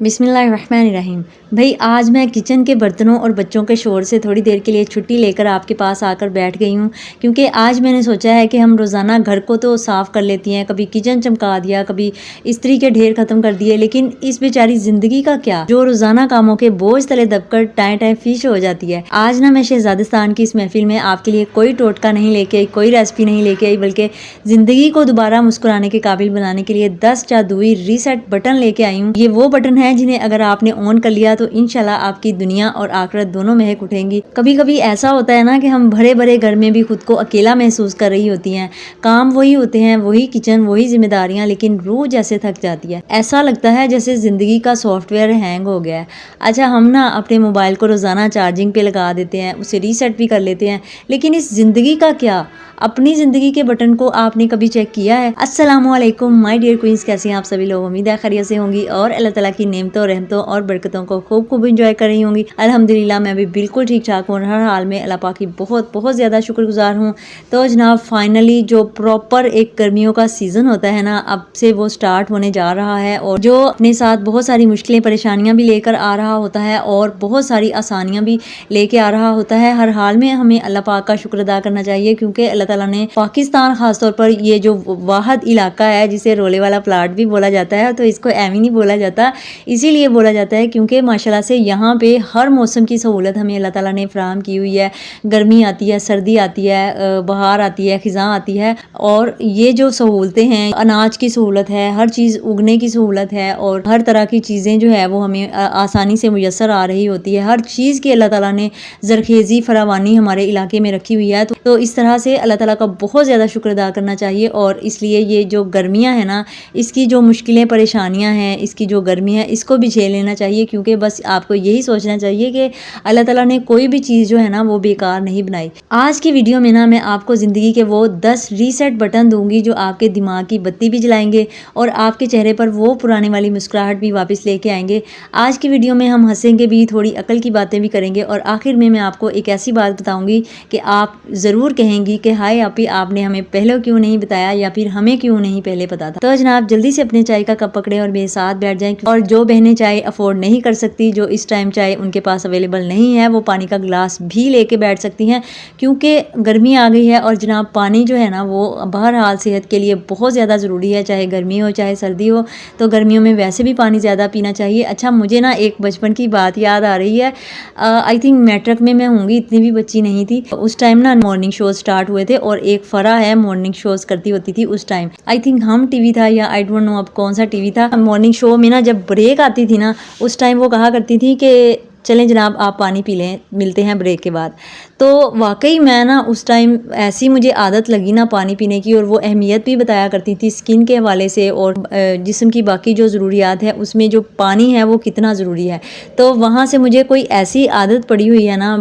बिस्मिल्लाहिर्रहमानिर्रहीम। भाई आज मैं किचन के बर्तनों और बच्चों के शोर से थोड़ी देर के लिए छुट्टी लेकर आपके पास आकर बैठ गई हूँ, क्योंकि आज मैंने सोचा है कि हम रोज़ाना घर को तो साफ़ कर लेती हैं, कभी किचन चमका दिया, कभी इस्त्री के ढेर ख़त्म कर दिए, लेकिन इस बेचारी ज़िंदगी का क्या, जो रोज़ाना कामों के बोझ तले दबकर टाएं टाएं फिश हो जाती है। आज ना मैं शहजादिस्तान की इस महफिल में आपके लिए कोई टोटका नहीं लेके आई, कोई रेसिपी नहीं लेके आई, बल्कि ज़िंदगी को दोबारा मुस्कुराने के काबिल बनाने के लिए 10 जादुई रीसेट बटन लेके आई हूँ। ये वो बटन है जिन्हें अगर आपने ऑन कर लिया तो इंशाल्लाह आपकी दुनिया और आखिरत दोनों महक उठेंगी। कभी कभी ऐसा होता है ना कि हम भरे भरे घर में भी खुद को अकेला महसूस कर रही होती हैं, काम वही होते हैं, वही किचन, वही जिम्मेदारियां, लेकिन रूह जैसे थक जाती है। ऐसा लगता है जैसे ज़िंदगी का सॉफ्टवेयर हैंग हो गया है। अच्छा, हम ना अपने मोबाइल को रोज़ाना चार्जिंग पे लगा देते हैं, उसे रीसेट भी कर लेते हैं, लेकिन इस ज़िंदगी का क्या? अपनी ज़िंदगी के बटन को आपने कभी चेक किया है? अस्सलामुअलैकुम माय डियर क्वींस, कैसे हैं आप सभी लोग? उम्मीद है खैरियत से होंगी और अल्लाह ताला की नेमतों, रहमतों और बरकतों को खूब खूब इंजॉय कर रही होंगी। अल्हम्दुलिल्लाह मैं भी बिल्कुल ठीक ठाक हूँ, हर हाल में अल्लाह पाक की बहुत बहुत ज़्यादा शुक्रगुजार हूँ। तो जनाब फाइनली जो प्रॉपर एक गर्मियों का सीज़न होता है ना, अब से वो स्टार्ट होने जा रहा है, और जो अपने साथ बहुत सारी मुश्किलें परेशानियाँ भी लेकर आ रहा होता है और बहुत सारी आसानियाँ भी लेके आ रहा होता है। हर हाल में हमें अल्लाह पाक का शुक्र अदा करना चाहिए, क्योंकि अल्लाह ताला ने पाकिस्तान खासतौर पर ये जो वाहद इलाका है जिसे रोले वाला प्लाट भी बोला जाता है, तो इसको एम ही नहीं बोला जाता, इसीलिए बोला जाता है क्योंकि माशाल्लाह से यहाँ पे हर मौसम की सहूलत हमें अल्लाह ताला ने फराहम की हुई है। गर्मी आती है, सर्दी आती है, बहार आती है, खिज़ां आती है, और ये जो सहूलतें हैं, अनाज की सहूलत है, हर चीज़ उगने की सहूलत है, और हर तरह की चीज़ें जो है वो हमें आसानी से मुयसर आ रही होती है। हर चीज़ की अल्लाह ताला ने ज़रखेज़ी फरावानी हमारे इलाके में रखी हुई है। तो इस तरह से अल्लाह ताला का बहुत ज़्यादा शुक्र अदा करना चाहिए। और इसलिए ये जो गर्मियाँ हैं ना, इसकी जो मुश्किलें परेशानियाँ हैं, इसकी जो गर्मी है, इसको भी झेल लेना चाहिए, क्योंकि बस आपको यही सोचना चाहिए कि अल्लाह ताला ने कोई भी चीज़ जो है ना वो बेकार नहीं बनाई। आज की वीडियो में ना मैं आपको ज़िंदगी के वो 10 रीसेट बटन दूंगी जो आपके दिमाग की बत्ती भी जलाएंगे और आपके चेहरे पर वो पुराने वाली मुस्कुराहट भी वापस लेके आएंगे। आज की वीडियो में हम हंसेंगे भी, थोड़ी अकल की बातें भी करेंगे, और आखिर में मैं आपको एक ऐसी बात बताऊंगी कि आप ज़रूर कहेंगी कि हाय आपी, आपने हमें पहले क्यों नहीं बताया, या फिर हमें क्यों नहीं पहले पता था। तो जनाब जल्दी से अपने चाय का कप पकड़े और मेरे साथ बैठ जाएं। और जो बहनें चाय अफोर्ड नहीं कर सकती, जो इस टाइम चाय उनके पास अवेलेबल नहीं है, वो पानी का गिलास भी लेके बैठ सकती हैं, क्योंकि गर्मी आ गई है। और जनाब पानी जो है ना वो बहरहाल सेहत के लिए बहुत ज़्यादा ज़रूरी है, चाहे गर्मी हो चाहे सर्दी हो। तो गर्मियों में वैसे भी पानी ज़्यादा पीना चाहिए। अच्छा, मुझे ना एक बचपन की बात याद आ रही है। आई थिंक मैट्रिक में मैं होंगी, इतनी भी बच्ची नहीं थी उस टाइम ना। मॉर्निंग शोज स्टार्ट हुए थे और एक फरा है मॉर्निंग शोज करती होती थी उस टाइम। आई थिंक हम टीवी था या आई डोंट नो अब कौन सा टीवी था। मॉर्निंग शो में ना जब ब्रेक आती थी ना, उस टाइम वो कहा करती थी कि चलें जनाब आप पानी पी लें, मिलते हैं ब्रेक के बाद। तो वाकई मैं ना उस टाइम ऐसी मुझे आदत लगी ना पानी पीने की, और वो अहमियत भी बताया करती थी स्किन के हवाले से और जिस्म की बाकी जो ज़रूरियात है उसमें जो पानी है वो कितना ज़रूरी है। तो वहाँ से मुझे कोई ऐसी आदत पड़ी हुई है ना,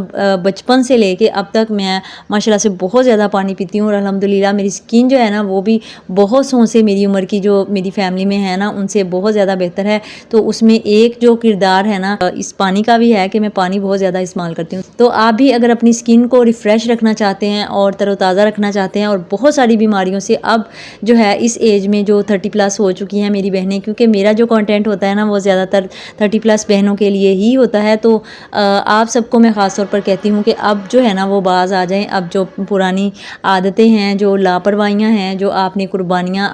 बचपन से लेके अब तक मैं माशाल्लाह से बहुत ज़्यादा पानी पीती हूँ, और अल्हम्दुलिल्लाह मेरी स्किन जो है ना वो भी बहुत सौ से मेरी उम्र की जो मेरी फैमिली में है ना उनसे बहुत ज़्यादा बेहतर है। तो उसमें एक जो किरदार है ना इस पानी का भी है कि मैं पानी बहुत ज़्यादा इस्तेमाल करती हूँ। तो आप भी अगर अपनी स्किन को रिफ़्रेश रखना चाहते हैं और तरोताज़ा रखना चाहते हैं, और बहुत सारी बीमारियों से अब जो है इस एज में जो 30+ हो चुकी हैं मेरी बहनें, क्योंकि मेरा जो कंटेंट होता है ना वो ज़्यादातर 30+ बहनों के लिए ही होता है। तो आप सबको मैं ख़ास तौर पर कहती हूँ कि अब जो है ना वो बाज़ आ जाएं। अब जो पुरानी आदतें हैं, जो लापरवाहियाँ हैं, जो आपने कुर्बानियाँ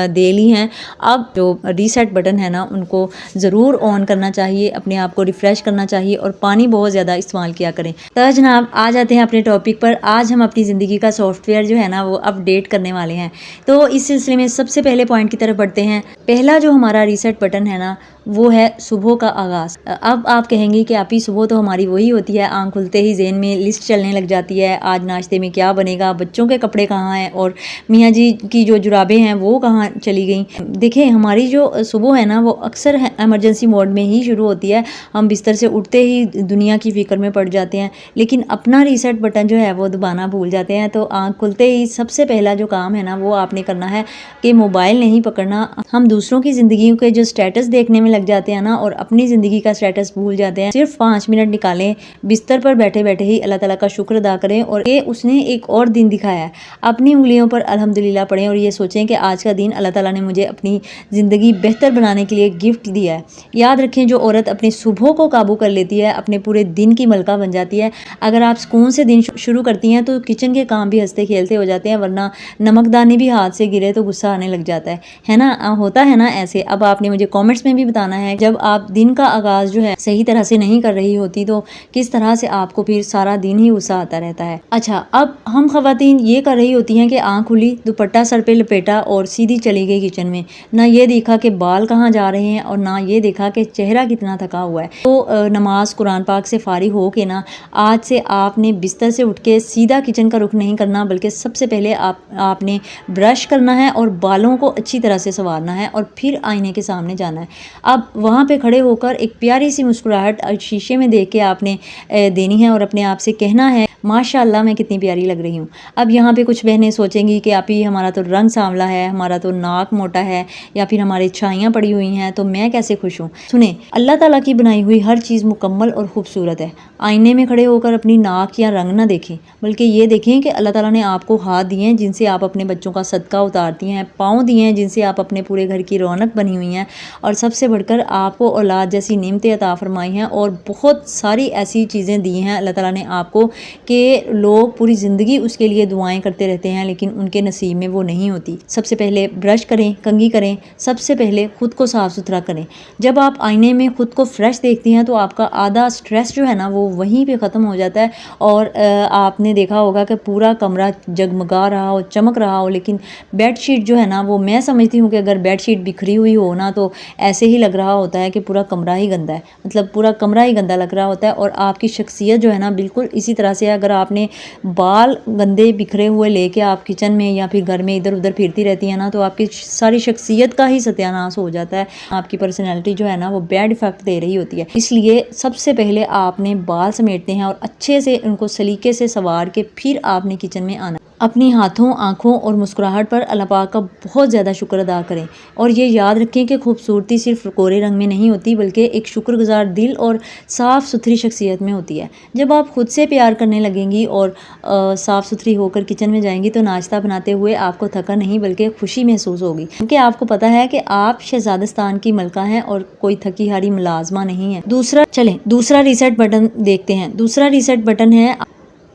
दे ली हैं, अब जो रीसेट बटन है ना उनको ज़रूर ऑन करना चाहिए, अपने आप को रिफ़्रेश करना चाहिए, और पानी बहुत ज़्यादा इस्तेमाल किया करें। तो जनाब आ जाते हैं अपने टॉपिक पर। आज हम अपनी ज़िंदगी का सॉफ्टवेयर जो है ना वो अपडेट करने वाले हैं। तो इस सिलसिले में सबसे पहले पॉइंट की तरफ बढ़ते हैं। पहला जो हमारा रीसेट बटन है ना वो है सुबह का आगाज़। अब आप कहेंगे कि आप ही सुबह तो हमारी वही होती है, आंख खुलते ही ज़हन में लिस्ट चलने लग जाती है, आज नाश्ते में क्या बनेगा, बच्चों के कपड़े कहाँ हैं, और मियाँ जी की जो जुराबें हैं वो कहाँ चली गई। देखिए हमारी जो सुबह है ना वो अक्सर एमरजेंसी मोड में ही शुरू होती है। हम बिस्तर से उठते ही दुनिया की फ़िक्र में पड़ जाते हैं, लेकिन अपना रीसेट बटन जो है वो दबाना भूल जाते हैं। तो आँख खुलते ही सबसे पहला जो काम है ना वो आपने करना है कि मोबाइल नहीं पकड़ना। हम दूसरों की ज़िंदगी के जो स्टेटस देखने में लग जाते हैं ना और अपनी ज़िंदगी का स्टेटस भूल जाते हैं, सिर्फ 5 मिनट निकालें, बिस्तर पर बैठे बैठे ही अल्लाह ताला का शुक्र अदा करें और ये उसने एक और दिन दिखाया है। अपनी उंगलियों पर अल्हम्दुलिल्लाह पढ़ें और ये सोचें कि आज का दिन अल्लाह ताला ने मुझे अपनी ज़िंदगी बेहतर बनाने के लिए गिफ्ट दिया है। याद रखें, जो औरत अपनी सुबह को काबू कर लेती है अपने पूरे दिन की मलका बन जाती है। अगर आप सुकून से दिन शुरू करती हैं तो किचन के काम भी हंसते खेलते हो जाते हैं, वरना नमकदानी भी हाथ से गिरे तो गुस्सा आने लग जाता है ना। होता है ना ऐसे। अब आपने मुझे कमेंट्स में भी बताना है, जब आप दिन का आगाज़ जो है सही तरह से नहीं कर रही होती तो किस तरह से आपको फिर सारा दिन ही गुस्सा आता रहता है। अच्छा, अब हम ख़वातीन ये कर रही होती हैं कि आँख खुली, दुपट्टा सर पे लपेटा और सीधी चली गई किचन में, ना ये देखा कि बाल कहाँ जा रहे हैं और ना ये देखा कि चेहरा कितना थका हुआ है। तो नमाज कुरान पाक से फारिग हो के ना आज से आपने बिस्तर से उठ के सीधा किचन का रुख नहीं करना, बल्कि सबसे पहले आपने ब्रश करना है और बालों को अच्छी तरह से संवारना है और फिर आईने के सामने जाना है। अब वहाँ पे खड़े होकर एक प्यारी सी मुस्कुराहट शीशे में देख के आपने देनी है और अपने आप से कहना है, माशाअल्लाह मैं कितनी प्यारी लग रही हूँ। अब यहाँ पे कुछ बहनें सोचेंगी कि आप ही हमारा तो रंग सांवला है, हमारा तो नाक मोटा है या फिर हमारी छाइयाँ पड़ी हुई हैं, तो मैं कैसे खुश हूँ। सुने, अल्लाह ताला की बनाई हुई हर चीज़ मुकम्मल और खूबसूरत है। आईने में खड़े होकर अपनी नाक या रंग ना देखें, बल्कि ये देखें कि अल्लाह ताला ने आपको हाथ दिए हैं जिनसे आप अपने बच्चों का सदका उतारती हैं, पाँव दिए हैं जिनसे आप अपने पूरे घर की रौनक बनी हुई हैं, और सबसे बढ़कर आपको औलाद जैसी नेमतें अता फरमाई हैं और बहुत सारी ऐसी चीज़ें दी हैं अल्लाह ताला ने आपको कि लोग पूरी ज़िंदगी उसके लिए दुआएं करते रहते हैं लेकिन उनके नसीब में वो नहीं होती। सबसे पहले ब्रश करें, कंघी करें, सबसे पहले ख़ुद को साफ़ सुथरा करें। जब आप आईने में ख़ुद को फ्रेश देखती हैं तो आपका आधा स्ट्रेस जो है ना वो वहीं पे ख़त्म हो जाता है और आपने देखा होगा कि पूरा कमरा जगमगा रहा हो, चमक रहा हो, लेकिन बेडशीट जो है ना वो, मैं समझती हूँ कि अगर बेडशीट बिखरी हुई हो ना तो ऐसे ही लग रहा होता है कि पूरा कमरा ही गंदा है, मतलब पूरा कमरा ही गंदा लग रहा होता है। और आपकी शख्सियत जो है ना बिल्कुल इसी तरह से, अगर आपने बाल गंदे बिखरे हुए लेके आप किचन में या फिर घर में इधर उधर फिरती रहती है ना तो आपकी सारी शख्सियत का ही सत्यानाश हो जाता है। आपकी पर्सनैलिटी जो है ना वो बैड इफेक्ट दे रही होती है। इसलिए सबसे पहले आपने बाल समेटते हैं और अच्छे से उनको सलीके से संवार के फिर आपने किचन में आना। अपनी हाथों, आँखों और मुस्कुराहट पर अल्लाह पाक का बहुत ज़्यादा शुक्र अदा करें और ये याद रखें कि खूबसूरती सिर्फ कोरे रंग में नहीं होती बल्कि एक शुक्रगुजार दिल और साफ़ सुथरी शख्सियत में होती है। जब आप खुद से प्यार करने लगेंगी और साफ़ सुथरी होकर किचन में जाएंगी तो नाश्ता बनाते हुए आपको थका नहीं बल्कि खुशी महसूस होगी, क्योंकि आपको पता है कि आप शहजादस्तान की मलका हैं और कोई थकी हारी मुलाजमा नहीं है। दूसरा रीसेट बटन देखते हैं। दूसरा रीसेट बटन है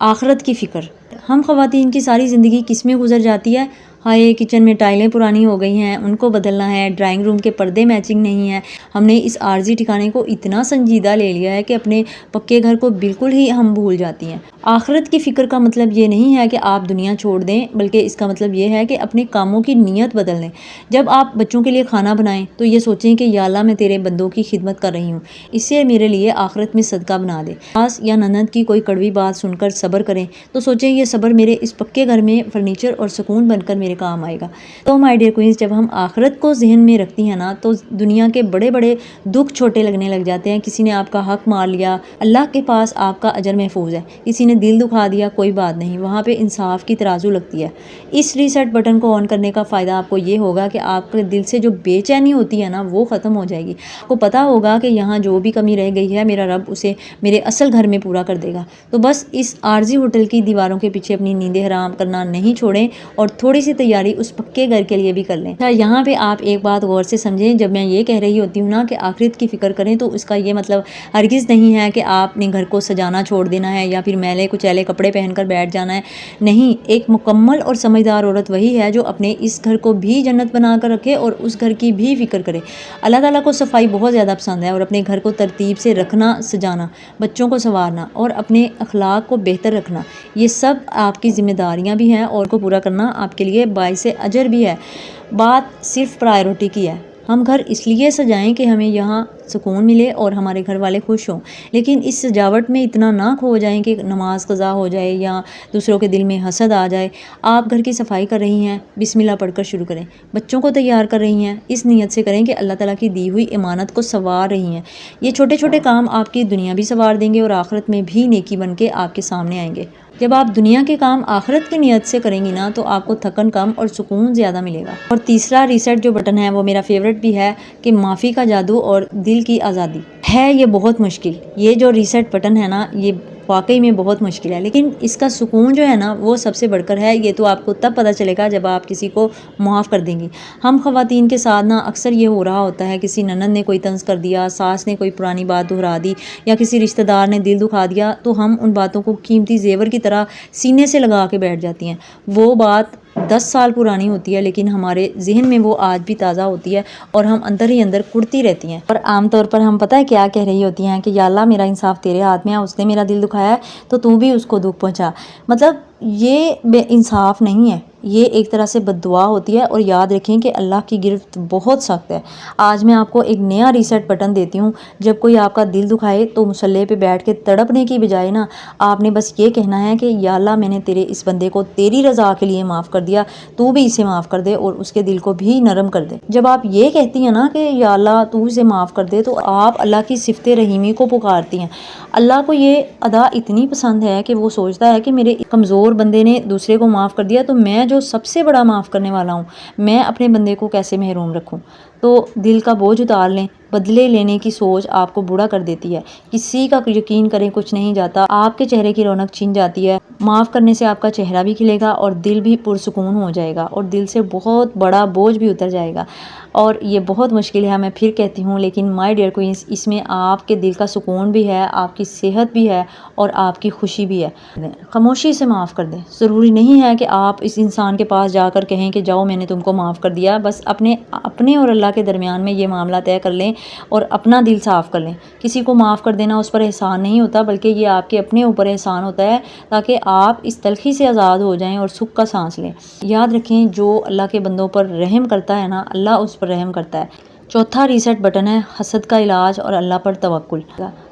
आखिरत की फ़िक्र। हम ख़वातीन की सारी ज़िंदगी किस में गुजर जाती है? हाय, किचन में टाइलें पुरानी हो गई हैं, उनको बदलना है, ड्राइंग रूम के पर्दे मैचिंग नहीं है। हमने इस आर्जी ठिकाने को इतना संजीदा ले लिया है कि अपने पक्के घर को बिल्कुल ही हम भूल जाती हैं। आखिरत की फ़िक्र का मतलब ये नहीं है कि आप दुनिया छोड़ दें, बल्कि इसका मतलब ये है कि अपने कामों की नीयत बदल दें। जब आप बच्चों के लिए खाना बनाएं तो ये सोचें कि या अल्लाह मैं तेरे बंदों की खिदमत कर रही हूँ, इससे मेरे लिए आखिरत में सदका बना दे। सास या ननद की कोई कड़वी बात सुनकर सब्र करें तो सोचें ये सब्र मेरे इस पक्के घर में फर्नीचर और सुकून बनकर मेरे काम आएगा। तो माय डियर क्वींस, जब हम आखिरत को जहन में रखती हैं ना तो दुनिया के बड़े बड़े दुख छोटे लगने लग जाते हैं। किसी ने आपका हक मार लिया, अल्लाह के पास आपका अजर महफूज है। किसी ने दिल दुखा दिया, कोई बात नहीं, वहाँ पे इंसाफ की तराजू लगती है। इस रीसेट बटन को ऑन करने का फ़ायदा आपको ये होगा कि आपके दिल से जो बेचैनी होती है ना वो ख़त्म हो जाएगी। आपको पता होगा कि यहाँ जो भी कमी रह गई है मेरा रब उसे मेरे असल घर में पूरा कर देगा। तो बस इस आर्जी होटल की दीवारों के पीछे अपनी नींदें हराम करना नहीं छोड़ें और थोड़ी सी तैयारी उस पक्के घर के लिए भी कर लें। यहाँ पे आप एक बात गौर से समझें, जब मैं ये कह रही होती हूँ ना कि आखिरत की फ़िक्र करें तो उसका ये मतलब हरगिज़ नहीं है कि आपने घर को सजाना छोड़ देना है या फिर मैले कुचैले कपड़े पहनकर बैठ जाना है। नहीं, एक मुकम्मल और समझदार औरत वही है जो अपने इस घर को भी जन्नत बना कर रखे और उस घर की भी फ़िक्र करे। अल्लाह ताला को सफाई बहुत ज़्यादा पसंद है और अपने घर को तरतीब से रखना, सजाना, बच्चों को संवारना और अपने अखलाक को बेहतर रखना, ये सब आपकी ज़िम्मेदारियाँ भी हैं और को पूरा करना आपके लिए बाइसे अजर भी है। बात सिर्फ प्रायोरिटी की है। हम घर इसलिए सजाएं कि हमें यहाँ सुकून मिले और हमारे घर वाले खुश हों, लेकिन इस सजावट में इतना ना खो जाएं कि नमाज कज़ा हो जाए या दूसरों के दिल में हसद आ जाए। आप घर की सफाई कर रही हैं, बिस्मिल्लाह पढ़कर शुरू करें। बच्चों को तैयार कर रही हैं, इस नीयत से करें कि अल्लाह ताला की दी हुई इमानत को संवार रही हैं। ये छोटे छोटे काम आपकी दुनिया भी संवार देंगे और आखिरत में भी नेकी बन के आपके सामने आएंगे। जब आप दुनिया के काम आखिरत की नीयत से करेंगी ना तो आपको थकन कम और सुकून ज़्यादा मिलेगा। और तीसरा रीसेट जो बटन है वो मेरा फेवरेट भी है कि माफ़ी का जादू और दिल की आज़ादी है। ये बहुत मुश्किल, ये जो रीसेट बटन है ना ये वाकई में बहुत मुश्किल है, लेकिन इसका सुकून जो है ना वो सबसे बढ़कर है। ये तो आपको तब पता चलेगा जब आप किसी को माफ़ कर देंगी। हम ख़वातीन के साथ ना अक्सर ये हो रहा होता है, किसी ननद ने कोई तंज़ कर दिया, सास ने कोई पुरानी बात दोहरा दी या किसी रिश्तेदार ने दिल दुखा दिया, तो हम उन बातों को कीमती जेवर की तरह सीने से लगा के बैठ जाती हैं। वो बात 10 साल पुरानी होती है लेकिन हमारे जहन में वो आज भी ताज़ा होती है और हम अंदर ही अंदर कुड़ती रहती हैं। और आमतौर पर हम पता है क्या कह रही होती हैं कि या अल्लाह मेरा इंसाफ तेरे हाथ में है, उसने मेरा दिल दुखाया है तो तू भी उसको दुख पहुंचा। मतलब ये बेइंसाफ नहीं है, ये एक तरह से बद्दुआ होती है। और याद रखें कि अल्लाह की गिरफ्त बहुत सख्त है। आज मैं आपको एक नया रीसेट बटन देती हूँ। जब कोई आपका दिल दुखाए तो मुसल्ले पे बैठ के तड़पने की बजाय ना आपने बस ये कहना है कि या अल्लाह मैंने तेरे इस बंदे को तेरी रज़ा के लिए माफ़ कर दिया, तू भी इसे माफ़ कर दे और उसके दिल को भी नरम कर दे। जब आप ये कहती हैं ना कि या अल्लाह तू इसे माफ़ कर दे तो आप अल्लाह की सिफ़त रहीमी को पुकारती हैं। अल्लाह को ये अदा इतनी पसंद है कि वो सोचता है कि मेरे कमज़ोर बंदे ने दूसरे को माफ़ कर दिया तो मैं जो सबसे बड़ा माफ़ करने वाला हूँ, मैं अपने बंदे को कैसे महरूम रखूँ। तो दिल का बोझ उतार लें। बदले लेने की सोच आपको बूढ़ा कर देती है। किसी का यकीन करें कुछ नहीं जाता, आपके चेहरे की रौनक छिन जाती है। माफ़ करने से आपका चेहरा भी खिलेगा और दिल भी पुरसुकून हो जाएगा और दिल से बहुत बड़ा बोझ भी उतर जाएगा। और ये बहुत मुश्किल है, मैं फिर कहती हूँ, लेकिन माय डियर क्वींस इसमें आपके दिल का सुकून भी है, आपकी सेहत भी है और आपकी खुशी भी है। खामोशी से माफ़ कर दें। ज़रूरी नहीं है कि आप इस इंसान के पास जाकर कहें कि जाओ मैंने तुमको माफ़ कर दिया। बस अपने और अल्लाह के दरमियान में ये मामला तय कर लें और अपना दिल साफ़ कर लें। किसी को माफ़ कर देना उस पर एहसान नहीं होता, बल्कि ये आपके अपने ऊपर एहसान होता है ताकि आप इस तलखी से आज़ाद हो जाएं और सुख का सांस लें। याद रखें जो अल्लाह के बंदों पर रहम करता है ना अल्लाह उस पर रहम करता है। चौथा रीसेट बटन है हसद का इलाज और अल्लाह पर तवक्कुल।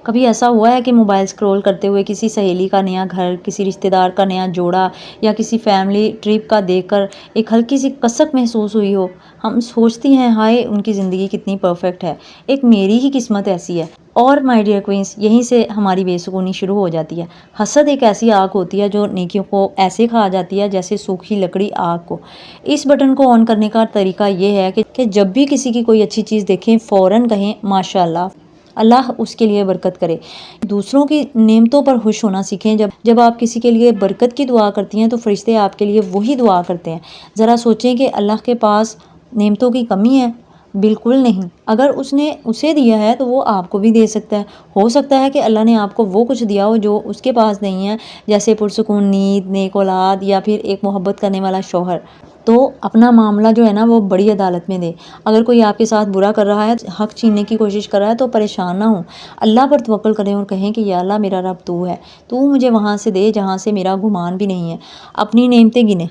कभी ऐसा हुआ है कि मोबाइल स्क्रॉल करते हुए किसी सहेली का नया घर, किसी रिश्तेदार का नया जोड़ा या किसी फैमिली ट्रिप का देखकर एक हल्की सी कसक महसूस हुई हो? हम सोचती हैं हाय उनकी ज़िंदगी कितनी परफेक्ट है, एक मेरी ही किस्मत ऐसी है। और माय डियर क्वींस यहीं से हमारी बेसुकूनी शुरू हो जाती है। हसद एक ऐसी आग होती है जो नेकियों को ऐसे खा जाती है जैसे सूखी लकड़ी आग को। इस बटन को ऑन करने का तरीका ये है कि जब भी किसी की कोई अच्छी चीज़ देखें फ़ौरन कहें माशाअल्लाह, अल्लाह उसके लिए बरकत करे। दूसरों की नेमतों पर खुश होना सीखें। जब आप किसी के लिए बरकत की दुआ करती हैं तो फरिश्ते आपके लिए वही दुआ करते हैं। ज़रा सोचें कि अल्लाह के पास नेमतों की कमी है? बिल्कुल नहीं। अगर उसने उसे दिया है तो वो आपको भी दे सकता है। हो सकता है कि अल्लाह ने आपको वो कुछ दिया हो जो उसके पास नहीं है, जैसे पुरसुकून नींद, नेक औलाद या फिर एक मोहब्बत करने वाला शौहर। तो अपना मामला जो है ना वो बड़ी अदालत में दे। अगर कोई आपके साथ बुरा कर रहा है, हक छीनने की कोशिश कर रहा है तो परेशान ना हो। अल्लाह पर तवक्कुल करें और कहें कि या अल्लाह मेरा रब तू है, तू मुझे वहाँ से दे जहाँ से मेरा गुमान भी नहीं है। अपनी नेमतें गिने।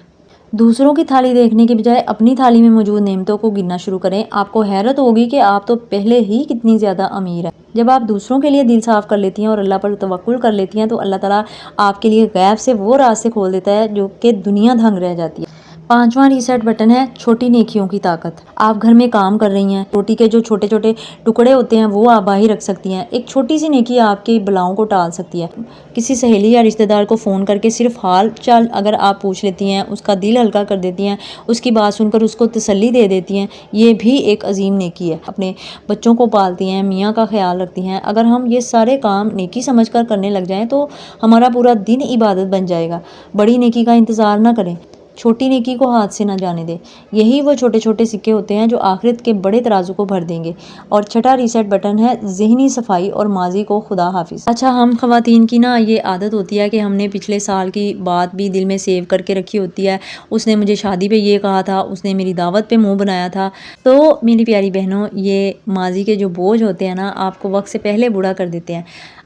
दूसरों की थाली देखने के बजाय अपनी थाली में मौजूद नेमतों को गिनना शुरू करें। आपको हैरत होगी कि आप तो पहले ही कितनी ज़्यादा अमीर हैं। जब आप दूसरों के लिए दिल साफ़ कर लेती हैं और अल्लाह पर तवक्कुल कर लेती हैं तो अल्लाह ताला आपके लिए गैब से वो रास्ते खोल देता है जो कि दुनिया दंग रह जाती है। पांचवा रीसेट बटन है छोटी नेकियों की ताकत। आप घर में काम कर रही हैं, रोटी के जो छोटे छोटे टुकड़े होते हैं वो आप बाहर रख सकती हैं। एक छोटी सी नेकी आपकी बलाओं को टाल सकती है। किसी सहेली या रिश्तेदार को फ़ोन करके सिर्फ हाल चाल अगर आप पूछ लेती हैं, उसका दिल हल्का कर देती हैं, उसकी बात सुनकर उसको तसल्ली दे देती हैं, ये भी एक अजीम नेकी है। अपने बच्चों को पालती हैं, मियाँ का ख्याल रखती हैं। अगर हम ये सारे काम नेकी समझ कर करने लग जाएँ तो हमारा पूरा दिन इबादत बन जाएगा। बड़ी नेकी का इंतज़ार ना करें, छोटी नेकी को हाथ से ना जाने दें। यही वो छोटे छोटे सिक्के होते हैं जो आखिरत के बड़े तराजू को भर देंगे। और छठा रीसेट बटन है ज़हनी सफाई और माजी को खुदा हाफिज़। अच्छा, हम ख़वातीन की ना ये आदत होती है कि हमने पिछले साल की बात भी दिल में सेव करके रखी होती है। उसने मुझे शादी पे ये कहा था, उसने मेरी दावत पे मुंह बनाया था। तो मेरी प्यारी बहनों, ये माजी के जो बोझ होते हैं ना आपको वक्त से पहले बूढ़ा कर देते हैं।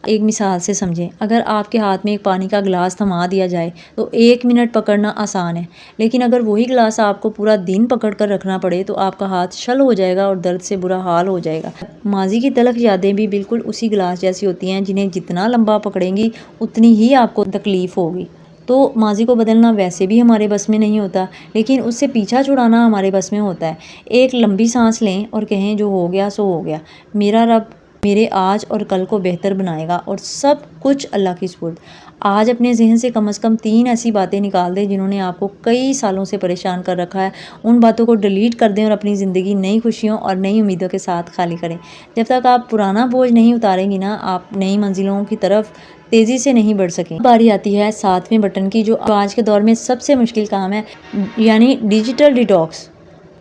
एक मिसाल से समझें, अगर आपके हाथ में एक पानी का गिलास थमा दिया जाए तो 1 मिनट पकड़ना आसान है, लेकिन अगर वही गिलास आपको पूरा दिन पकड़ कर रखना पड़े तो आपका हाथ शल हो जाएगा और दर्द से बुरा हाल हो जाएगा। माजी की तलख यादें भी बिल्कुल उसी गिलास जैसी होती हैं, जिन्हें जितना लंबा पकड़ेंगी उतनी ही आपको तकलीफ़ होगी। तो माजी को बदलना वैसे भी हमारे बस में नहीं होता, लेकिन उससे पीछा छुड़ाना हमारे बस में होता है। एक लंबी सांस लें और कहें जो हो गया सो हो गया। मेरा रब मेरे आज और कल को बेहतर बनाएगा और सब कुछ अल्लाह की सुपुर्द। आज अपने जहन से कम से कम 3 ऐसी बातें निकाल दें जिन्होंने आपको कई सालों से परेशान कर रखा है। उन बातों को डिलीट कर दें और अपनी ज़िंदगी नई खुशियों और नई उम्मीदों के साथ खाली करें। जब तक आप पुराना बोझ नहीं उतारेंगी ना, आप नई मंजिलों की तरफ तेज़ी से नहीं बढ़ सकें। बारी आती है 7वें बटन की, जो आज के दौर में सबसे मुश्किल काम है, यानी डिजिटल डिटॉक्स।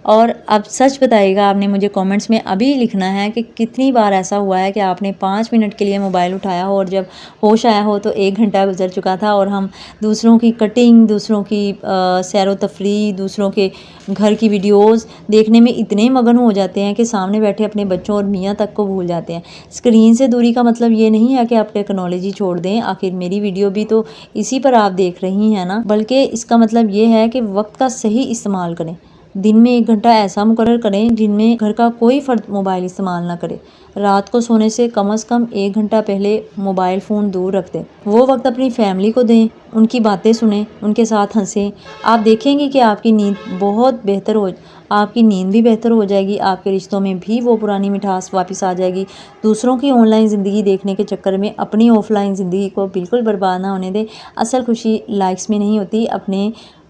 और अब सच बताइएगा, आपने मुझे कमेंट्स में अभी लिखना है कि कितनी बार ऐसा हुआ है कि आपने 5 मिनट के लिए मोबाइल उठाया हो और जब होश आया हो तो 1 घंटा गुजर चुका था और हम दूसरों की कटिंग, दूसरों की सैर व तफरीह, दूसरों के घर की वीडियोस देखने में इतने मगन हो जाते हैं कि सामने बैठे अपने बच्चों और मियाँ तक को भूल जाते हैं। स्क्रीन से दूरी का मतलब ये नहीं है कि आप टेक्नोलॉजी छोड़ दें, आखिर मेरी वीडियो भी तो इसी पर आप देख रही हैं ना, बल्कि इसका मतलब ये है कि वक्त का सही इस्तेमाल करें। दिन में 1 घंटा ऐसा मुकर्रर करें जिनमें घर का कोई फ़र्द मोबाइल इस्तेमाल ना करे। रात को सोने से कम 1 घंटा पहले मोबाइल फ़ोन दूर रख दें। वो वक्त अपनी फैमिली को दें, उनकी बातें सुनें, उनके साथ हंसें। आप देखेंगे कि आपकी नींद भी बेहतर हो जाएगी, आपके रिश्तों में भी वो पुरानी मिठास वापस आ जाएगी। दूसरों की ऑनलाइन ज़िंदगी देखने के चक्कर में अपनी ऑफलाइन ज़िंदगी को बिल्कुल बर्बाद ना होने दें। असल खुशी लाइक्स में नहीं होती,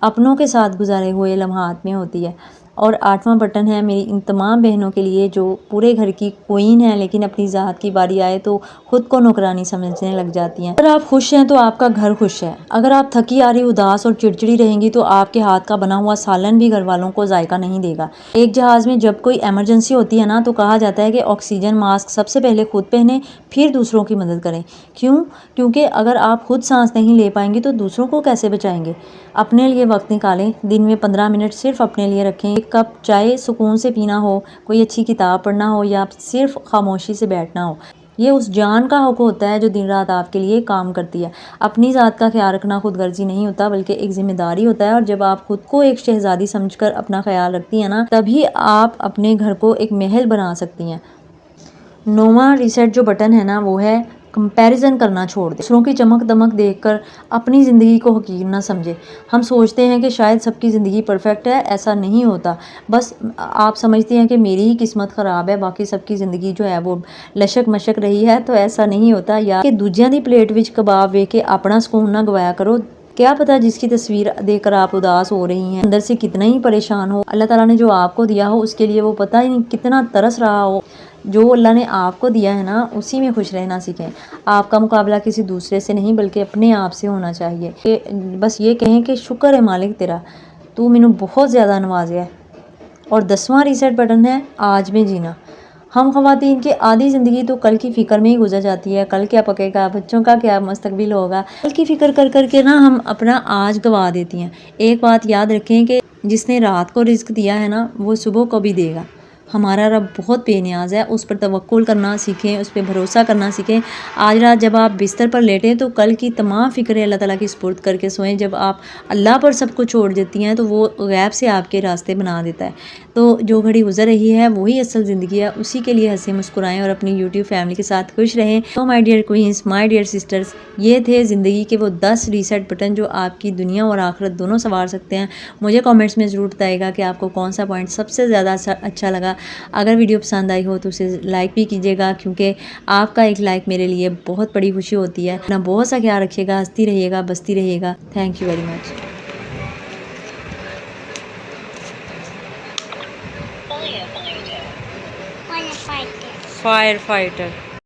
अपनों के साथ गुजारे हुए लम्हात में होती है। और 8वां बटन है मेरी इन तमाम बहनों के लिए जो पूरे घर की क्वीन है, लेकिन अपनी ज़ात की बारी आए तो खुद को नौकरानी समझने लग जाती हैं। अगर आप खुश हैं तो आपका घर खुश है। अगर आप थकी हारी, उदास और चिड़चिड़ी रहेंगी तो आपके हाथ का बना हुआ सालन भी घर वालों को जायका नहीं देगा। एक जहाज़ में जब कोई इमरजेंसी होती है ना, तो कहा जाता है कि ऑक्सीजन मास्क सबसे पहले खुद पहने, फिर दूसरों की मदद करें। क्यों? क्योंकि अगर आप खुद सांस नहीं ले पाएंगी तो दूसरों को कैसे बचाएंगे। अपने लिए वक्त निकालें, दिन में 15 मिनट सिर्फ अपने लिए रखें। एक कप चाय सुकून से पीना हो, कोई अच्छी किताब पढ़ना हो या सिर्फ खामोशी से बैठना हो, ये उस जान का हक होता है जो दिन रात आपके लिए काम करती है। अपनी ज़ात का ख्याल रखना खुद गर्जी नहीं होता, बल्कि एक जिम्मेदारी होता है। और जब आप खुद को एक शहजादी समझकर अपना ख्याल रखती हैं ना, तभी आप अपने घर को एक महल बना सकती हैं। 9वां रीसेट जो बटन है ना, वो है कंपैरिजन करना छोड़ दें। दूसरों की चमक दमक देखकर अपनी ज़िंदगी को हकीर ना समझे। हम सोचते हैं कि शायद सबकी ज़िंदगी परफेक्ट है, ऐसा नहीं होता। बस आप समझते हैं कि मेरी ही किस्मत ख़राब है, बाकी सबकी ज़िंदगी जो है वो लशक मशक रही है, तो ऐसा नहीं होता। या कि दूजियां दी प्लेट विच कबाब वे के अपना सुकून ना गवाया करो। क्या पता जिसकी तस्वीर देखकर आप उदास हो रही हैं, अंदर से कितना ही परेशान हो, अल्लाह ताला ने जो आपको दिया हो उसके लिए वो पता ही नहीं कितना तरस रहा हो। जो अल्लाह ने आपको दिया है ना, उसी में खुश रहना सीखें। आपका मुकाबला किसी दूसरे से नहीं बल्कि अपने आप से होना चाहिए। बस ये कहें कि शुक्र है मालिक तेरा, तू मैनू बहुत ज़्यादा नवाज़िया है। और 10वां रीसेट बटन है आज में जीना। हम ख़वातीन की आधी ज़िंदगी तो कल की फ़िक्र में ही गुजर जाती है। कल क्या पकेगा, बच्चों का क्या मुस्तकबिल होगा, कल की फ़िक्र कर कर के ना हम अपना आज गंवा देती हैं। एक बात याद रखें कि जिसने रात को रिज़्क दिया है ना, वो सुबह को भी देगा। हमारा रब बहुत बेनियाज़ है, उस पर तवक्कुल करना सीखें, उस पर भरोसा करना सीखें। आज रात जब आप बिस्तर पर लेटें तो कल की तमाम फ़िक्रें अल्लाह ताला की सुपुर्द करके सोएं। जब आप अल्लाह पर सब कुछ छोड़ देती हैं तो वो गैब से आपके रास्ते बना देता है। तो जो घड़ी गुजर रही है वही असल ज़िंदगी है, उसी के लिए हंसे मुस्कुराएं और अपनी यूट्यूब फैमिली के साथ खुश रहें। तो my dear queens, my dear sisters, ये थे ज़िंदगी के वो 10 रीसेट बटन जो आपकी दुनिया और आखिरत दोनों संवार सकते हैं। मुझे कमेंट्स में ज़रूर बताइएगा कि आपको कौन सा पॉइंट सबसे ज़्यादा अच्छा लगा। अगर वीडियो पसंद आई हो तो उसे लाइक भी कीजिएगा, क्योंकि आपका एक लाइक मेरे लिए बहुत बड़ी खुशी होती है। अपना बहुत सा ख्याल रखिएगा, हंसती रहिएगा, बसती रहिएगा। Thank you very much. Fire fighter.